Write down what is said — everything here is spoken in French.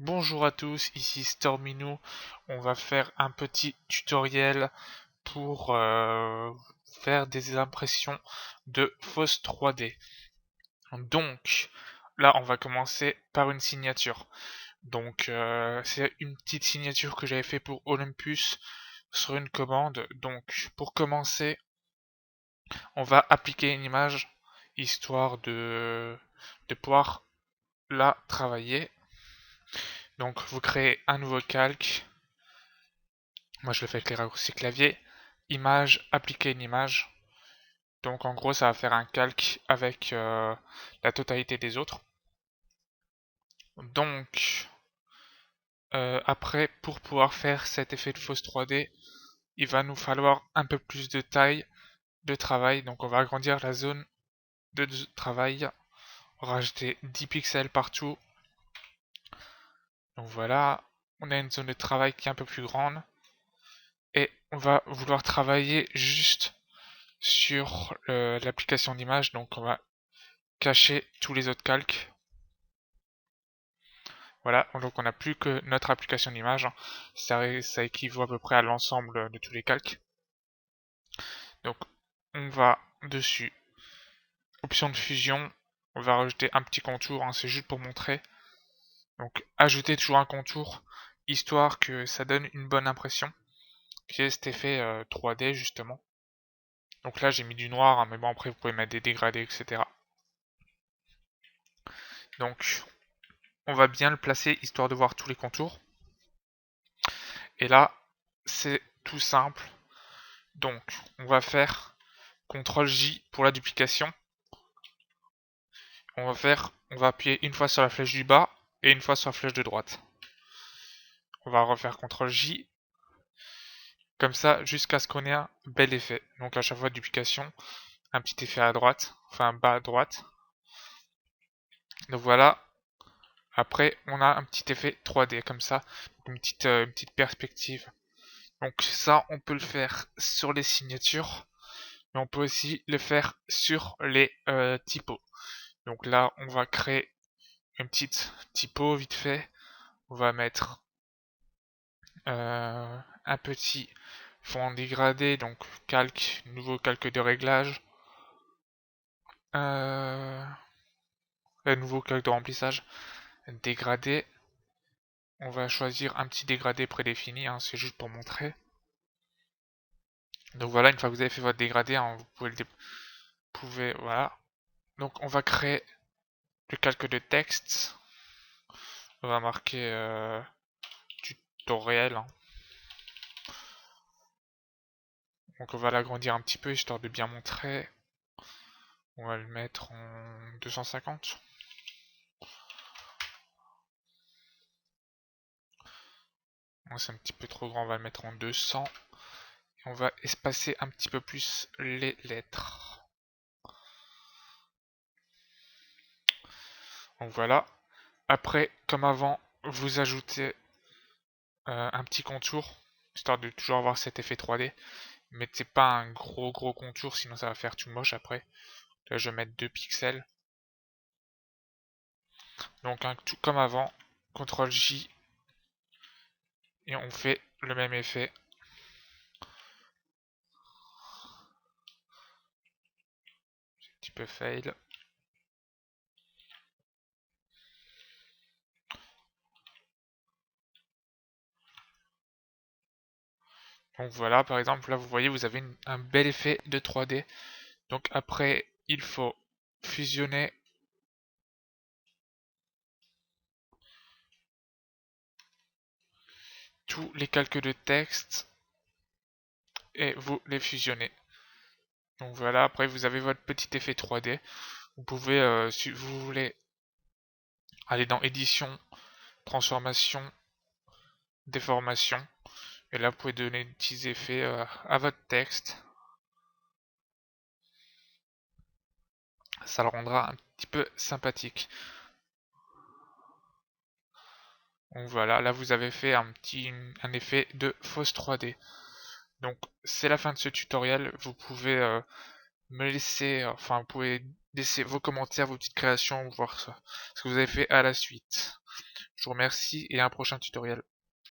Bonjour à tous, ici Storminou. On va faire un petit tutoriel pour faire des impressions de fausses 3D. Donc, là, on va commencer par une signature. Donc, c'est une petite signature que j'avais fait pour Olympus sur une commande. Donc, pour commencer, on va appliquer une image histoire de pouvoir la travailler. Donc, vous créez un nouveau calque. Moi, je le fais avec les raccourcis clavier. Image, appliquer une image. Donc, en gros, ça va faire un calque avec la totalité des autres. Donc, après, pour pouvoir faire cet effet de fausse 3D, il va nous falloir un peu plus de taille de travail. Donc, on va agrandir la zone de travail. On va rajouter 10 pixels partout. Donc voilà, on a une zone de travail qui est un peu plus grande. Et on va vouloir travailler juste sur l'application d'image. Donc on va cacher tous les autres calques. Voilà, donc on n'a plus que notre application d'image. Ça équivaut à peu près à l'ensemble de tous les calques. Donc on va dessus, option de fusion, on va rajouter un petit contour, c'est juste pour montrer. Donc ajouter toujours un contour, histoire que ça donne une bonne impression, qui est cet effet 3D justement. Donc là j'ai mis du noir, mais bon après vous pouvez mettre des dégradés, etc. Donc on va bien le placer histoire de voir tous les contours. Et là, c'est tout simple. Donc, on va faire CTRL-J pour la duplication. On va appuyer une fois sur la flèche du bas et une fois sur la flèche de droite. On va refaire CTRL-J, comme ça, jusqu'à ce qu'on ait un bel effet. Donc à chaque fois duplication, un petit effet à droite, enfin bas à droite. Donc voilà. Après, on a un petit effet 3D comme ça, une petite perspective. Donc ça, on peut le faire sur les signatures, mais on peut aussi le faire sur les typos. Donc là, on va créer une petite typo vite fait. On va mettre un petit fond dégradé, donc calque, nouveau calque de réglage, un nouveau calque de remplissage, dégradé. On va choisir un petit dégradé prédéfini, c'est juste pour montrer. Donc voilà, une fois que vous avez fait votre dégradé, vous pouvez, voilà. Donc on va créer le calque de texte. On va marquer tutoriel. Donc on va l'agrandir un petit peu histoire de bien montrer. On va le mettre en 250. C'est un petit peu trop grand, on va le mettre en 200. Et on va espacer un petit peu plus les lettres. Donc voilà. Après, comme avant, vous ajoutez un petit contour, histoire de toujours avoir cet effet 3D. Mettez pas un gros contour, sinon ça va faire tout moche après. Là, je vais mettre 2 pixels. Donc tout comme avant, CTRL J, et on fait le même effet. Un petit peu fail. Donc voilà, par exemple, là vous voyez, vous avez un bel effet de 3D. Donc après, il faut fusionner tous les calques de texte et vous les fusionnez. Donc voilà, après vous avez votre petit effet 3D. Vous pouvez, si vous voulez, aller dans édition, transformation, déformation. Et là, vous pouvez donner des petits effets à votre texte. Ça le rendra un petit peu sympathique. Donc voilà, là vous avez fait un effet de fausse 3D. Donc c'est la fin de ce tutoriel. Vous pouvez me laisser, enfin vous pouvez laisser vos commentaires, vos petites créations, voir ce que vous avez fait à la suite. Je vous remercie et à un prochain tutoriel.